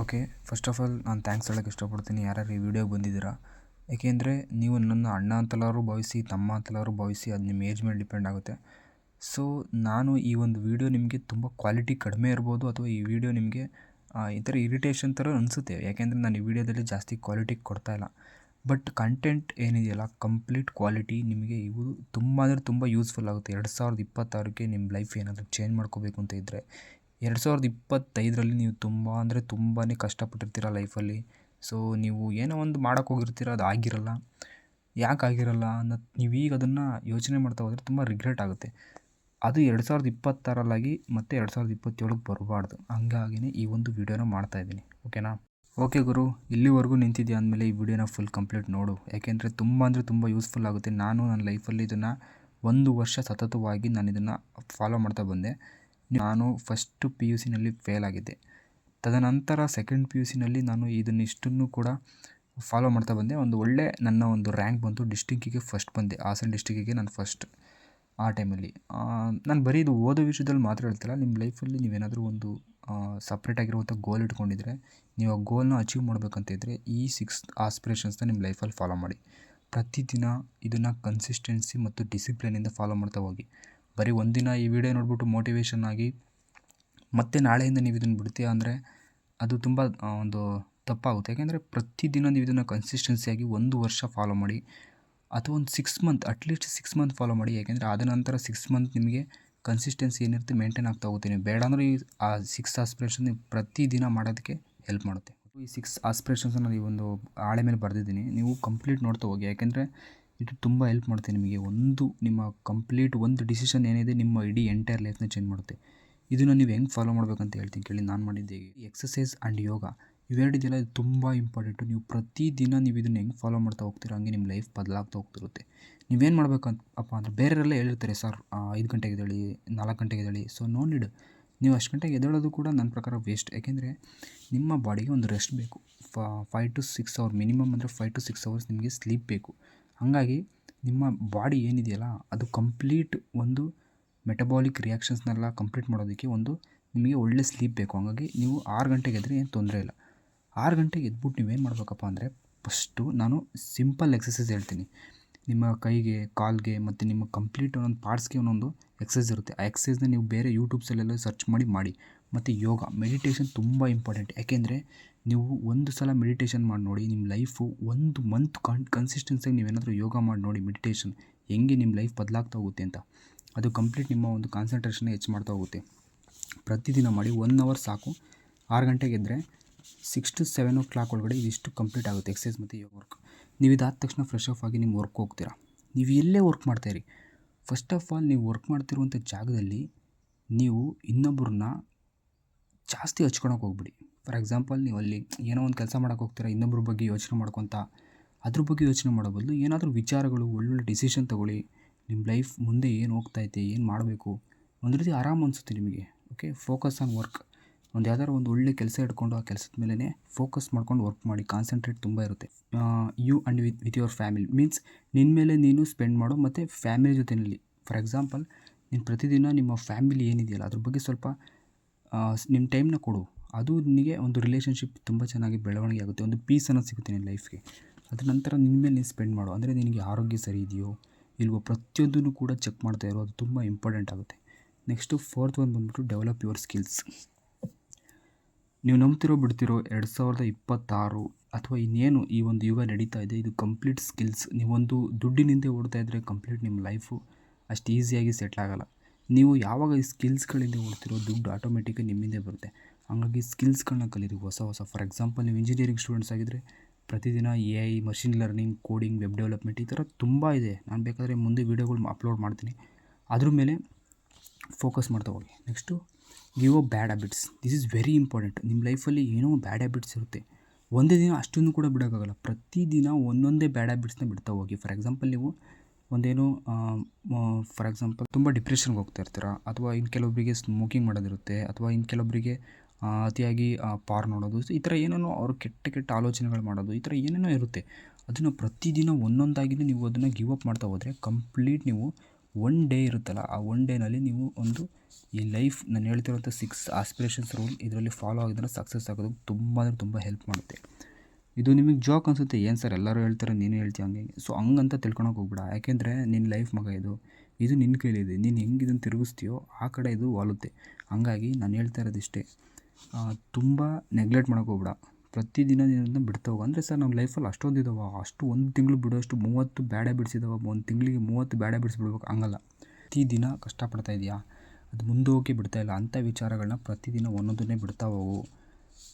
Okay, first of all ನಾನು thanks ಹೇಳೋಕ್ಕೆ ಇಷ್ಟಪಡ್ತೀನಿ ಯಾರ್ಯಾರು ಈ ವಿಡಿಯೋಗೆ ಬಂದಿದ್ದೀರಾ. ಏಕೆಂದರೆ ನೀವು ನನ್ನ ಅಣ್ಣ ಅಂತಲಾದ್ರು ಭಾವಿಸಿ, ತಮ್ಮ ಅಂತಲಾದ್ರು ಭಾವಿಸಿ, ಅದು ನಿಮ್ಮ ಏಜ್ ಮೇಲೆ ಡಿಪೆಂಡ್ ಆಗುತ್ತೆ. ಸೊ ನಾನು ಈ ಒಂದು ವಿಡಿಯೋ ನಿಮಗೆ ತುಂಬ ಕ್ವಾಲಿಟಿ ಕಡಿಮೆ ಇರ್ಬೋದು, ಅಥವಾ ಈ ವಿಡಿಯೋ ನಿಮಗೆ ಈ ಥರ ಇರಿಟೇಷನ್ ಥರ ಅನಿಸುತ್ತೆ. ಯಾಕೆಂದರೆ ನಾನು ಈ ವಿಡಿಯೋದಲ್ಲಿ ಜಾಸ್ತಿ ಕ್ವಾಲಿಟಿ ಕೊಡ್ತಾಯಿಲ್ಲ. ಬಟ್ ಕಂಟೆಂಟ್ ಏನಿದೆಯಲ್ಲ, ಕಂಪ್ಲೀಟ್ ಕ್ವಾಲಿಟಿ ನಿಮಗೆ ಇವು ತುಂಬ ಅಂದರೆ ತುಂಬ ಯೂಸ್ಫುಲ್ ಆಗುತ್ತೆ. 2026ಕ್ಕೆ ನಿಮ್ಮ ಲೈಫ್ ಏನಾದರೂ ಚೇಂಜ್ ಮಾಡ್ಕೋಬೇಕು ಅಂತ ಇದ್ದರೆ, 2025ರಲ್ಲಿ ನೀವು ತುಂಬ ಅಂದರೆ ತುಂಬಾ ಕಷ್ಟಪಟ್ಟಿರ್ತೀರ ಲೈಫಲ್ಲಿ. ಸೊ ನೀವು ಏನೋ ಒಂದು ಮಾಡೋಕ್ಕೆ ಹೋಗಿರ್ತೀರ, ಅದು ಆಗಿರಲ್ಲ. ಯಾಕೆ ಆಗಿರಲ್ಲ ಅನ್ನೋದು ನೀವೀಗ ಅದನ್ನು ಯೋಚನೆ ಮಾಡ್ತಾ ಹೋದರೆ ತುಂಬ ರಿಗ್ರೆಟ್ ಆಗುತ್ತೆ. ಅದು 2026ರಲ್ಲಾಗಿ ಮತ್ತು 2027ಕ್ಕೆ ಬರಬಾರ್ದು. ಹಂಗಾಗಿಯೇ ಈ ಒಂದು ವೀಡಿಯೋನ ಮಾಡ್ತಾಯಿದ್ದೀನಿ. ಓಕೆನಾ? ಓಕೆ ಗುರು, ಇಲ್ಲಿವರೆಗೂ ನಿಂತಿದ್ದೆ ಅಂದಮೇಲೆ ಈ ವಿಡಿಯೋನ ಫುಲ್ ಕಂಪ್ಲೀಟ್ ನೋಡು. ಯಾಕೆಂದರೆ ತುಂಬ ಅಂದರೆ ತುಂಬ ಯೂಸ್ಫುಲ್ ಆಗುತ್ತೆ. ನಾನು ನನ್ನ ಲೈಫಲ್ಲಿ ಇದನ್ನು 1 ವರ್ಷ ಸತತವಾಗಿ ನಾನು ಇದನ್ನು ಫಾಲೋ ಮಾಡ್ತಾ ಬಂದೆ. ನಾನು ಫಸ್ಟು PUCನಲ್ಲಿ ಫೇಲ್ ಆಗಿದ್ದೆ. ತದನಂತರ ಸೆಕೆಂಡ್ PUCನಲ್ಲಿ ನಾನು ಇಷ್ಟನ್ನು ಕೂಡ ಫಾಲೋ ಮಾಡ್ತಾ ಬಂದೆ. ಒಂದು ಒಳ್ಳೆ ನನ್ನ ಒಂದು ರ್ಯಾಂಕ್ ಬಂತು. ಡಿಸ್ಟಿಕ್ಕಿಗೆ ಫಸ್ಟ್ ಬಂದೆ. ಹಾಸನ ಡಿಸ್ಟಿಕ್ಕಿಗೆ ನಾನು ಫಸ್ಟ್. ಆ ಟೈಮಲ್ಲಿ ನಾನು ಬರೀ ಇದು ಓದೋ ವಿಷಯದಲ್ಲಿ ಮಾತ್ರ ಹೇಳ್ತಿಲ್ಲ. ನಿಮ್ಮ ಲೈಫಲ್ಲಿ ನೀವೇನಾದರೂ ಒಂದು ಸಪ್ರೇಟಾಗಿರುವಂಥ ಗೋಲ್ ಇಟ್ಕೊಂಡಿದ್ರೆ, ನೀವು ಆ ಗೋಲ್ನ ಅಚೀವ್ ಮಾಡಬೇಕಂತ ಇದ್ದರೆ ಈ 6 ಆಸ್ಪಿರೇಷನ್ಸ್ನ ನಿಮ್ಮ ಲೈಫಲ್ಲಿ ಫಾಲೋ ಮಾಡಿ. ಪ್ರತಿದಿನ ಇದನ್ನು ಕನ್ಸಿಸ್ಟೆನ್ಸಿ ಮತ್ತು ಡಿಸಿಪ್ಲಿನಿಂದ ಫಾಲೋ ಮಾಡ್ತಾ ಹೋಗಿ. ಬರೀ ಒಂದಿನ ಈ ವಿಡಿಯೋ ನೋಡಿಬಿಟ್ಟು ಮೋಟಿವೇಶನ್ ಆಗಿ ಮತ್ತೆ ನಾಳೆಯಿಂದ ನೀವು ಇದನ್ನು ಬಿಡ್ತೀಯ ಅಂದರೆ ಅದು ತುಂಬ ಒಂದು ತಪ್ಪಾಗುತ್ತೆ. ಯಾಕೆಂದರೆ ಪ್ರತಿದಿನ ನೀವು ಇದನ್ನು ಕನ್ಸಿಸ್ಟೆನ್ಸಿಯಾಗಿ 1 ವರ್ಷ ಫಾಲೋ ಮಾಡಿ, ಅಥವಾ ಒಂದು 6 ಮಂತ್, ಅಟ್ಲೀಸ್ಟ್ 6 ಮಂತ್ ಫಾಲೋ ಮಾಡಿ. ಯಾಕೆಂದರೆ ಆದ ನಂತರ 6 ಮಂತ್ ನಿಮಗೆ ಕನ್ಸಿಸ್ಟೆನ್ಸಿ ಏನಿರುತ್ತೆ ಮೇಂಟೈನ್ ಆಗ್ತಾ ಹೋಗುತ್ತೆ. ನೀವು ಬೇಡ ಅಂದರೆ ಆ 6 ಆಸ್ಪಿರೇಷನ್ ನೀವು ಪ್ರತಿದಿನ ಮಾಡೋದಕ್ಕೆ ಹೆಲ್ಪ್ ಮಾಡುತ್ತೆ. ಈ 6 ಆಸ್ಪಿರೇಷನ್ಸನ್ನು ಈ ಒಂದು ಹಾಳೆ ಮೇಲೆ ಬರೆದಿದ್ದೀನಿ. ನೀವು ಕಂಪ್ಲೀಟ್ ನೋಡ್ತಾ ಹೋಗಿ. ಯಾಕೆಂದರೆ ಇದು ತುಂಬ ಹೆಲ್ಪ್ ಮಾಡುತ್ತೆ ನಿಮಗೆ. ನಿಮ್ಮ ಕಂಪ್ಲೀಟ್ ಒಂದು ಡಿಸಿಷನ್ ಏನಿದೆ ನಿಮ್ಮ ಇಡೀ ಎಂಟೈರ್ ಲೈಫ್ನ ಚೇಂಜ್ ಮಾಡುತ್ತೆ. ಇದನ್ನು ನೀವು ಹೆಂಗೆ ಫಾಲೋ ಮಾಡಬೇಕಂತ ಹೇಳ್ತೀನಿ ಕೇಳಿ. ನಾನು ಮಾಡಿದ್ದೆ ಎಕ್ಸಸೈಸ್ ಆ್ಯಂಡ್ ಯೋಗ ಇವೆರಡಿದೆಯಲ್ಲ, ಇದು ತುಂಬ ಇಂಪಾರ್ಟೆಂಟು. ನೀವು ಪ್ರತಿದಿನ ನೀವು ಇದನ್ನು ಹೆಂಗೆ ಫಾಲೋ ಮಾಡ್ತಾ ಹೋಗ್ತೀರಾ, ಹಂಗೆ ನಿಮ್ಮ ಲೈಫ್ ಬದಲಾಗ್ತಾ ಹೋಗ್ತಿರುತ್ತೆ. ನೀವೇನು ಮಾಡಬೇಕಪ್ಪ ಅಂದರೆ, ಬೇರೆಯವರೆಲ್ಲ ಹೇಳಿರ್ತಾರೆ ಸರ್ 5 ಗಂಟೆಗೆ ಎದ್ದೇಳಿ, 4 ಗಂಟೆಗೆ ಎದ್ದೇಳಿ. So no need. ನೀವು ಅಷ್ಟು ಗಂಟೆಗೆ ಎದ್ದೇಳೋದು ಕೂಡ ನನ್ನ ಪ್ರಕಾರ ವೇಸ್ಟ್. ಯಾಕೆಂದರೆ ನಿಮ್ಮ ಬಾಡಿಗೆ ಒಂದು ರೆಸ್ಟ್ ಬೇಕು. 5 to 6 ಅವರ್ ಮಿನಿಮಮ್, ಅಂದರೆ 5 to 6 ಅವರ್ಸ್ ನಿಮಗೆ ಸ್ಲೀಪ್ ಬೇಕು. ಹಾಗಾಗಿ ನಿಮ್ಮ ಬಾಡಿ ಏನಿದೆಯಲ್ಲ, ಅದು ಕಂಪ್ಲೀಟ್ ಒಂದು ಮೆಟಬಾಲಿಕ್ ರಿಯಾಕ್ಷನ್ಸ್ನೆಲ್ಲ ಕಂಪ್ಲೀಟ್ ಮಾಡೋದಕ್ಕೆ ನಿಮಗೆ ಒಳ್ಳೆ ಸ್ಲೀಪ್ ಬೇಕು. ಹಾಗಾಗಿ ನೀವು 6 ಗಂಟೆಗೆ ಎದ್ದರೆ ಏನು ತೊಂದರೆ ಇಲ್ಲ. 6 ಗಂಟೆಗೆ ಎದ್ಬಿಟ್ಟು ನೀವೇನು ಮಾಡಬೇಕಪ್ಪ ಅಂದರೆ, ಫಸ್ಟು ನಾನು ಸಿಂಪಲ್ ಎಕ್ಸಸೈಸ್ ಹೇಳ್ತೀನಿ. ನಿಮ್ಮ ಕೈಗೆ, ಕಾಲಿಗೆ ಮತ್ತು ನಿಮ್ಮ ಕಂಪ್ಲೀಟ್ ಒಂದೊಂದು ಪಾರ್ಟ್ಸ್ಗೆ ಒಂದೊಂದು ಎಕ್ಸಸೈಸ್ ಇರುತ್ತೆ. ಆ ಎಕ್ಸಸೈಸ್ನ ನೀವು ಬೇರೆ ಯೂಟ್ಯೂಬ್ಸಲ್ಲೆಲ್ಲ ಸರ್ಚ್ ಮಾಡಿ. ಮತ್ತು ಯೋಗ, ಮೆಡಿಟೇಷನ್ ತುಂಬ ಇಂಪಾರ್ಟೆಂಟ್. ಯಾಕೆಂದರೆ ನೀವು ಒಂದು ಸಲ ಮೆಡಿಟೇಷನ್ ಮಾಡಿ ನೋಡಿ, ನಿಮ್ಮ ಲೈಫು 1 ಮಂತ್ ಕನ್ಸಿಸ್ಟೆನ್ಸಿಯಾಗಿ ನೀವೇನಾದರೂ ಯೋಗ ಮಾಡಿ ನೋಡಿ, ಮೆಡಿಟೇಷನ್ ಹೆಂಗೆ ನಿಮ್ಮ ಲೈಫ್ ಬದಲಾಗ್ತಾ ಹೋಗುತ್ತೆ ಅಂತ. ಅದು ಕಂಪ್ಲೀಟ್ ನಿಮ್ಮ ಒಂದು ಕಾನ್ಸಂಟ್ರೇಷನ್ನ ಹೆಚ್ಚು ಮಾಡ್ತಾ ಹೋಗುತ್ತೆ. ಪ್ರತಿದಿನ ಮಾಡಿ. 1 ಅವರ್ ಸಾಕು. 6 ಗಂಟೆಗೆ ಎದ್ದರೆ 6 to 7 o'clock ಒಳಗಡೆ ಇದಿಷ್ಟು ಕಂಪ್ಲೀಟ್ ಆಗುತ್ತೆ, ಎಕ್ಸಸೈಸ್ ಮತ್ತು ಯೋಗ ವರ್ಕ್. ನೀವು ಇದಾದ ತಕ್ಷಣ ಫ್ರೆಶ್ ಆಫ್ ಆಗಿ ನಿಮ್ಮ ವರ್ಕ್ ಹೋಗ್ತೀರಾ. ನೀವು ಎಲ್ಲೇ ವರ್ಕ್ ಮಾಡ್ತಾಯಿರಿ, ಫಸ್ಟ್ ಆಫ್ ಆಲ್ ನೀವು ವರ್ಕ್ ಮಾಡ್ತಿರುವಂಥ ಜಾಗದಲ್ಲಿ ನೀವು ಇನ್ನೊಬ್ಬರನ್ನ ಜಾಸ್ತಿ ಹಚ್ಕೊಳಕ್ಕೆ ಹೋಗ್ಬಿಡಿ. ಫಾರ್ ಎಕ್ಸಾಂಪಲ್, ನೀವು ಅಲ್ಲಿ ಏನೋ ಒಂದು ಕೆಲಸ ಮಾಡೋಕ್ಕೆ ಹೋಗ್ತೀರಾ, ಇನ್ನೊಬ್ಬರ ಬಗ್ಗೆ ಯೋಚನೆ ಮಾಡ್ಕೊತ ಅದ್ರ ಬಗ್ಗೆ ಯೋಚನೆ ಮಾಡೋ ಬದಲು ಏನಾದರೂ ವಿಚಾರಗಳು, ಒಳ್ಳೊಳ್ಳೆ ಡಿಸಿಷನ್ ತೊಗೊಳ್ಳಿ. ನಿಮ್ಮ ಲೈಫ್ ಮುಂದೆ ಏನು ಹೋಗ್ತೈತೆ, ಏನು ಮಾಡಬೇಕು, ಒಂದು ರೀತಿ ಆರಾಮ ಅನಿಸುತ್ತೆ ನಿಮಗೆ. Okay, focus on work. ಒಂದು ಯಾವ್ದಾದ್ರು ಒಂದು ಒಳ್ಳೆ ಕೆಲಸ ಇಟ್ಕೊಂಡು ಆ ಕೆಲಸದ ಮೇಲೇ ಫೋಕಸ್ ಮಾಡ್ಕೊಂಡು ವರ್ಕ್ ಮಾಡಿ. ಕಾನ್ಸಂಟ್ರೇಟ್ ತುಂಬ ಇರುತ್ತೆ. You and with your family means ನಿನ್ನ ಮೇಲೆ ನೀನು ಸ್ಪೆಂಡ್ ಮಾಡು, ಮತ್ತು ಫ್ಯಾಮಿಲಿ ಜೊತೆಯಲ್ಲಿ. ಫಾರ್ ಎಕ್ಸಾಂಪಲ್, ನೀನು ಪ್ರತಿದಿನ ನಿಮ್ಮ ಫ್ಯಾಮಿಲಿ ಏನಿದೆಯಲ್ಲ ಅದ್ರ ಬಗ್ಗೆ ಸ್ವಲ್ಪ ನಿಮ್ಮ ಟೈಮ್ನ ಕೊಡು. ಅದು ನಿನಗೆ ಒಂದು ರಿಲೇಷನ್ಶಿಪ್ ತುಂಬ ಚೆನ್ನಾಗಿ ಬೆಳವಣಿಗೆ ಆಗುತ್ತೆ. ಒಂದು ಪೀಸ್ ಅನ್ನೋದು ಸಿಗುತ್ತೆ ನಿನ್ನ ಲೈಫ್ಗೆ. ಅದ್ರ ನಂತರ ನಿನ್ನ ಮೇಲೆ ನೀನು ಸ್ಪೆಂಡ್ ಮಾಡು. ಅಂದರೆ ನಿನಗೆ ಆರೋಗ್ಯ ಸರಿ ಇದೆಯೋ ಇಲ್ವೋ ಪ್ರತಿಯೊಂದನ್ನು ಕೂಡ ಚೆಕ್ ಮಾಡ್ತಾ ಇರೋ, ಅದು ತುಂಬ ಇಂಪಾರ್ಟೆಂಟ್ ಆಗುತ್ತೆ. ನೆಕ್ಸ್ಟು 4th ಒಂದು ಬಂದ್ಬಿಟ್ಟು ಡೆವಲಪ್ ಯುವರ್ ಸ್ಕಿಲ್ಸ್. ನೀವು ನಂಬ್ತಿರೋ ಬಿಡ್ತಿರೋ 2026 ಅಥವಾ ಇನ್ನೇನು ಈ ಒಂದು ಯುಗ ನಡೀತಾ ಇದೆ, ಇದು ಕಂಪ್ಲೀಟ್ ಸ್ಕಿಲ್ಸ್. ನೀವೊಂದು ದುಡ್ಡಿನಿಂದ ಓಡ್ತಾ ಇದ್ದರೆ ಕಂಪ್ಲೀಟ್ ನಿಮ್ಮ ಲೈಫು ಅಷ್ಟು ಈಸಿಯಾಗಿ ಸೆಟ್ಲ್ ಆಗೋಲ್ಲ. ನೀವು ಯಾವಾಗ ಈ ಸ್ಕಿಲ್ಸ್ಗಳಿಂದ ಓಡ್ತಿರೋ, ದುಡ್ಡು ಆಟೋಮೆಟಿಕಾಗಿ ನಿಮ್ಮಿಂದ ಬರುತ್ತೆ. ಹಾಗಾಗಿ ಸ್ಕಿಲ್ಸ್ಗಳನ್ನ ಕಲೀರಿ ಹೊಸ. ಫಾರ್ ಎಕ್ಸಾಂಪಲ್, ನೀವು ಇಂಜಿನಿಯರಿಂಗ್ ಸ್ಟೂಡೆಂಟ್ಸ್ ಆಗಿದ್ದರೆ ಪ್ರತಿದಿನ AI, machine learning, coding, web development ಈ ಥರ ತುಂಬ ಇದೆ. ನಾನು ಬೇಕಾದರೆ ಮುಂದೆ ವೀಡಿಯೋಗಳು ಅಪ್ಲೋಡ್ ಮಾಡ್ತೀನಿ. ಅದ್ರ ಮೇಲೆ ಫೋಕಸ್ ಮಾಡ್ತಾ ಹೋಗಿ. Next give up bad habits. This is very important. ನಿಮ್ಮ ಲೈಫಲ್ಲಿ ಏನೋ ಬ್ಯಾಡ್ ಹ್ಯಾಬಿಟ್ಸ್ ಇರುತ್ತೆ. ಒಂದೇ ದಿನ ಅಷ್ಟನ್ನು ಕೂಡ ಬಿಡೋಕ್ಕಾಗಲ್ಲ. ಪ್ರತಿದಿನ ಒಂದೊಂದೇ ಬ್ಯಾಡ್ ಹ್ಯಾಬಿಟ್ಸ್ನ ಬಿಡ್ತಾ ಹೋಗಿ. ಫಾರ್ ಎಕ್ಸಾಂಪಲ್, ನೀವು ಒಂದೇನೋ ಫಾರ್ ಎಕ್ಸಾಂಪಲ್ ತುಂಬ ಡಿಪ್ರೆಷನ್ಗೆ ಹೋಗ್ತಾ ಇರ್ತೀರ, ಅಥವಾ ಇನ್ನು ಕೆಲವೊಬ್ಬರಿಗೆ ಸ್ಮೋಕಿಂಗ್ ಮಾಡೋದಿರುತ್ತೆ, ಅಥವಾ ಇನ್ನು ಕೆಲವೊಬ್ಬರಿಗೆ ಅತಿಯಾಗಿ ಪಾರ್ ನೋಡೋದು, ಈ ಥರ ಏನೇನೋ ಅವರು ಕೆಟ್ಟ ಆಲೋಚನೆಗಳು ಮಾಡೋದು, ಈ ಥರ ಏನೇನೋ ಇರುತ್ತೆ. ಅದನ್ನು ಪ್ರತಿದಿನ ಒಂದೊಂದಾಗಿಯೇ ನೀವು ಅದನ್ನು ಗಿವ್ ಅಪ್ ಮಾಡ್ತಾ ಹೋದರೆ ಕಂಪ್ಲೀಟ್ ನೀವು ಒನ್ ಡೇ ಇರುತ್ತಲ್ಲ, ಆ ಒನ್ ಡೇನಲ್ಲಿ ನೀವು ಒಂದು ಈ ಲೈಫ್ ನಾನು ಹೇಳ್ತಿರೋಂಥ 6 ಆಸ್ಪಿರೇಷನ್ಸ್ ರೂಲ್ ಇದರಲ್ಲಿ ಫಾಲೋ ಆಗಿದ್ರೆ ಸಕ್ಸಸ್ ಆಗೋದು ತುಂಬ ಅಂದರೆ ತುಂಬ ಹೆಲ್ಪ್ ಮಾಡುತ್ತೆ. ಇದು ನಿಮಗೆ ಜೋಕ್ ಅನಿಸುತ್ತೆ, ಏನು ಸರ್ ಎಲ್ಲರೂ ಹೇಳ್ತಾರೆ ನೀನು ಹೇಳ್ತೀಯ ಹಂಗೆ. ಸೊ ಹಂಗಂತ ತಿಳ್ಕೊಳಕ್ಕೆ ಹೋಗ್ಬೇಡ. ಯಾಕೆಂದರೆ ನಿನ್ನ ಲೈಫ್ ಮಗ ಇದು ನಿನ್ನ ಕೈಲಿದೆ. ನೀನು ಹೆಂಗೆ ಇದನ್ನು ತಿರುಗಿಸ್ತೀಯೋ ಆ ಕಡೆ ಇದು ವಾಲುತ್ತೆ. ಹಂಗಾಗಿ ನಾನು ಹೇಳ್ತಾ ಇರೋದಿಷ್ಟೇ, ತುಂಬ ನೆಗ್ಲೆಕ್ಟ್ ಮಾಡೋಕೆ ಹೋಗ್ಬೇಡ. ಪ್ರತಿದಿನ ನೀನು ಬಿಡ್ತಾ ಹೋಗು. ಅಂದರೆ ಸರ್ ನಮ್ಮ ಲೈಫಲ್ಲಿ ಅಷ್ಟೊಂದು ಇದ್ದಾವೆ, ಅಷ್ಟು ಒಂದು ತಿಂಗಳು ಬಿಡೋಷ್ಟು 30 ಬ್ಯಾಡ್ ಹ್ಯಾಬಿಟ್ಸ್ ಇದ್ದಾವೆ, ಒಂದು ತಿಂಗಳಿಗೆ 30 ಬ್ಯಾಡ್ ಹ್ಯಾಬಿಟ್ಸ್ ಬಿಡ್ಬೇಕು ಹಂಗಲ್ಲ. ಪ್ರತಿದಿನ ಕಷ್ಟಪಡ್ತಾ ಇದೆಯಾ, ಅದು ಮುಂದೆ ಹೋಗಿ ಬಿಡ್ತಾ ಇಲ್ಲ ಅಂಥ ವಿಚಾರಗಳನ್ನ ಪ್ರತಿದಿನ ಒಂದೊಂದನ್ನೇ ಬಿಡ್ತಾ ಹೋಗು.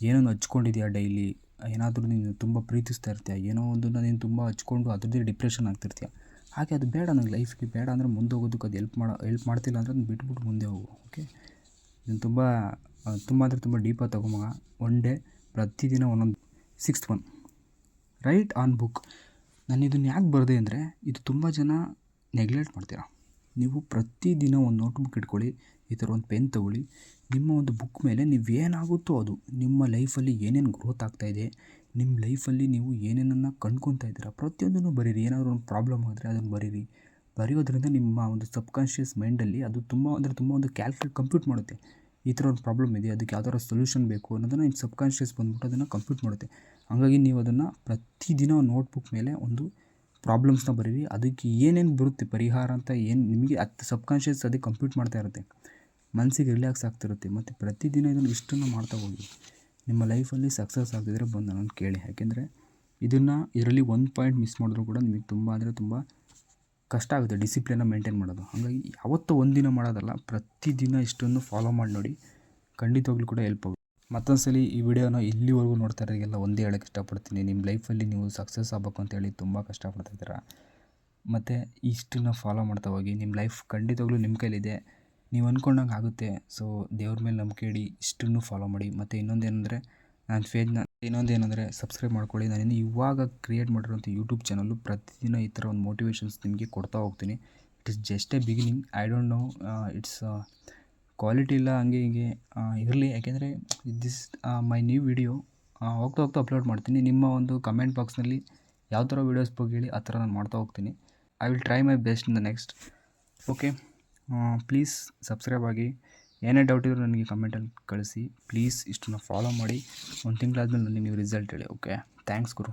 ಏನೋ ಹಚ್ಕೊಂಡಿದ್ಯಾ ಡೈಲಿ, ಏನಾದರೂ ನೀನು ತುಂಬ ಪ್ರೀತಿಸ್ತಾ ಇರ್ತೀಯ, ಏನೋ ಒಂದನ್ನು ನೀನು ತುಂಬ ಹಚ್ಕೊಂಡು ಅದ್ರದ್ದೇ ಡಿಪ್ರೆಷನ್ ಆಗ್ತಿರ್ತೀಯ. ಹಾಗೆ ಅದು ಬೇಡ, ನನಗೆ ಲೈಫ್ಗೆ ಬೇಡ ಅಂದರೆ ಮುಂದೆ ಹೋಗೋದಕ್ಕೆ ಅದು ಹೆಲ್ಪ್ ಮಾಡ್ತಿಲ್ಲ ಅಂದರೆ ಅದನ್ನ ಬಿಟ್ಬಿಟ್ಟು ಮುಂದೆ ಹೋಗು. ಓಕೆ, ಇದನ್ನು ತುಂಬ ಅಂದರೆ ತುಂಬ ಡೀಪಾಗಿ ತಗೊಂಬ. ಒನ್ ಡೇ ಪ್ರತಿದಿನ ಒಂದೊಂದು 6th one right on book. ನಾನು ಇದನ್ನು ಯಾಕೆ ಬರೆದೆ ಅಂದರೆ, ಇದು ತುಂಬ ಜನ ನೆಗ್ಲೆಕ್ಟ್ ಮಾಡ್ತೀರಾ. ನೀವು ಪ್ರತಿದಿನ ಒಂದು ನೋಟ್ಬುಕ್ ಇಟ್ಕೊಳ್ಳಿ, ಈ ಥರ ಒಂದು ಪೆನ್ ತೊಗೊಳ್ಳಿ. ನಿಮ್ಮ ಒಂದು ಬುಕ್ ಮೇಲೆ ನೀವೇನಾಗುತ್ತೋ ಅದು, ನಿಮ್ಮ ಲೈಫಲ್ಲಿ ಏನೇನು ಗ್ರೋತ್ ಆಗ್ತಾಯಿದೆ, ನಿಮ್ಮ ಲೈಫಲ್ಲಿ ನೀವು ಏನೇನನ್ನು ಕಂಡ್ಕೊತಾ ಇದ್ದೀರಾ ಪ್ರತಿಯೊಂದನ್ನು ಬರೀರಿ. ಏನಾದರೂ ಒಂದು ಪ್ರಾಬ್ಲಮ್ ಆದರೆ ಅದನ್ನು ಬರೀರಿ. ಬರೆಯೋದ್ರಿಂದ ನಿಮ್ಮ ಒಂದು ಸಬ್ಕಾನ್ಷಿಯಸ್ ಮೈಂಡಲ್ಲಿ ಅದು ತುಂಬ ಅಂದರೆ ತುಂಬ ಒಂದು ಕಂಪ್ಯೂಟ್ ಮಾಡುತ್ತೆ. ಈ ಥರ ಒಂದು ಪ್ರಾಬ್ಲಮ್ ಇದೆ, ಅದಕ್ಕೆ ಯಾವ್ದಾರ ಸೊಲ್ಯೂಷನ್ ಬೇಕು ಅನ್ನೋದನ್ನು ನಿಮ್ಮ ಸಬ್ಕಾನ್ಷಿಯಸ್ ಬಂದ್ಬಿಟ್ಟು ಅದನ್ನು ಕಂಪ್ಯೂಟ್ ಮಾಡುತ್ತೆ. ಹಾಗಾಗಿ ನೀವು ಅದನ್ನು ಪ್ರತಿದಿನ ನೋಟ್ಬುಕ್ ಮೇಲೆ ಒಂದು ಪ್ರಾಬ್ಲಮ್ಸ್ನ ಬರೀರಿ. ಅದಕ್ಕೆ ಏನೇನು ಬರುತ್ತೆ ಪರಿಹಾರ ಅಂತ ಏನು ನಿಮಗೆ ಅದು ಸಬ್ಕಾನ್ಷಿಯಸ್ ಅದಕ್ಕೆ ಕಂಪ್ಯೂಟ್ ಮಾಡ್ತಾ ಇರುತ್ತೆ, ಮನಸ್ಸಿಗೆ ರಿಲ್ಯಾಕ್ಸ್ ಆಗ್ತಿರುತ್ತೆ. ಮತ್ತು ಪ್ರತಿದಿನ ಇದನ್ನು ಇಷ್ಟನ್ನು ಮಾಡ್ತಾ ಹೋಗಿ. ನಿಮ್ಮ ಲೈಫಲ್ಲಿ ಸಕ್ಸಸ್ ಆಗ್ತಿದ್ರೆ ಬಂದು ನನ್ನನ್ನು ಕೇಳಿ. ಯಾಕೆಂದರೆ ಇದರಲ್ಲಿ ಒಂದು ಪಾಯಿಂಟ್ ಮಿಸ್ ಮಾಡಿದ್ರು ಕೂಡ ನಿಮಗೆ ತುಂಬ ಅಂದರೆ ತುಂಬ ಕಷ್ಟ ಆಗುತ್ತೆ ಡಿಸಿಪ್ಲಿನ್ನ ಮೇಂಟೈನ್ ಮಾಡೋದು. ಹಾಗಾಗಿ ಯಾವತ್ತೂ ಒಂದಿನ ಮಾಡೋದಲ್ಲ, ಪ್ರತಿದಿನ ಇಷ್ಟನ್ನು ಫಾಲೋ ಮಾಡಿ ನೋಡಿ, ಖಂಡಿತವಾಗ್ಲೂ ಕೂಡ ಹೆಲ್ಪ್ ಆಗುತ್ತೆ. ಮತ್ತೊಂದು ಸಲ ಈ ವಿಡಿಯೋನ ಇಲ್ಲಿವರೆಗೂ ನೋಡ್ತಾ ಇರೋರಿಗೆಲ್ಲ ಒಂದೇ ಹೇಳೋಕ್ಕೆ ಇಷ್ಟಪಡ್ತೀನಿ, ನಿಮ್ಮ ಲೈಫಲ್ಲಿ ನೀವು ಸಕ್ಸಸ್ ಆಗಬೇಕು ಅಂತೇಳಿ ತುಂಬ ಕಷ್ಟಪಡ್ತಾಯಿದ್ದೀರಾ. ಮತ್ತು ಇಷ್ಟನ್ನು ಫಾಲೋ ಮಾಡ್ತಾ ಹೋಗಿ, ನಿಮ್ಮ ಲೈಫ್ ಖಂಡಿತವಾಗ್ಲೂ ನಿಮ್ಮ ಕೈಲಿದೆ, ನೀವು ಅಂದ್ಕೊಂಡಂಗೆ ಆಗುತ್ತೆ. ಸೊ ದೇವ್ರ ಮೇಲೆ ನಂಬಿಕೆ ಇಡಿ, ಇಷ್ಟನ್ನು ಫಾಲೋ ಮಾಡಿ. ಮತ್ತು ಇನ್ನೊಂದೇನೆಂದರೆ ಸಬ್ಸ್ಕ್ರೈಬ್ ಮಾಡ್ಕೊಳ್ಳಿ. ನಾನು ಇವಾಗ ಕ್ರಿಯೇಟ್ ಮಾಡಿರೋಂಥ ಯೂಟ್ಯೂಬ್ ಚಾನಲ್ಲು ಪ್ರತಿದಿನ ಈ ಥರ ಒಂದು ಮೋಟಿವೇಶನ್ಸ್ ನಿಮಗೆ ಕೊಡ್ತಾ ಹೋಗ್ತೀನಿ. It is just A beginning. I don't know it's quality ಇಲ್ಲ ಹಂಗೆ ಹೀಗೆ ಇರಲಿ. ಯಾಕೆಂದರೆ ದಿಸ್ ಮೈ ನ್ಯೂ ವಿಡಿಯೋ ಹೋಗ್ತಾ ಅಪ್ಲೋಡ್ ಮಾಡ್ತೀನಿ. ನಿಮ್ಮ ಒಂದು ಕಮೆಂಟ್ ಬಾಕ್ಸ್ನಲ್ಲಿ ಯಾವ ಥರ ವೀಡಿಯೋಸ್ ಬಗ್ಗೆ ಹೇಳಿ ಆ ಥರ ನಾನು ಮಾಡ್ತಾ ಹೋಗ್ತೀನಿ. I will try my best in the next. Okay, please subscribe ಆಗಿ. ಏನೇ ಡೌಟ್ ಇದ್ದರೂ ನನಗೆ ಕಮೆಂಟಲ್ಲಿ ಕಳಿಸಿ ಪ್ಲೀಸ್. ಇಷ್ಟನ್ನು ಫಾಲೋ ಮಾಡಿ. ಒಂದು ತಿಂಗಳಾದ್ಮೇಲೆ ನನಗೆ ನೀವು ರಿಸಲ್ಟ್ ಹೇಳಿ. ಓಕೆ, ಥ್ಯಾಂಕ್ಸ್ ಗುರು.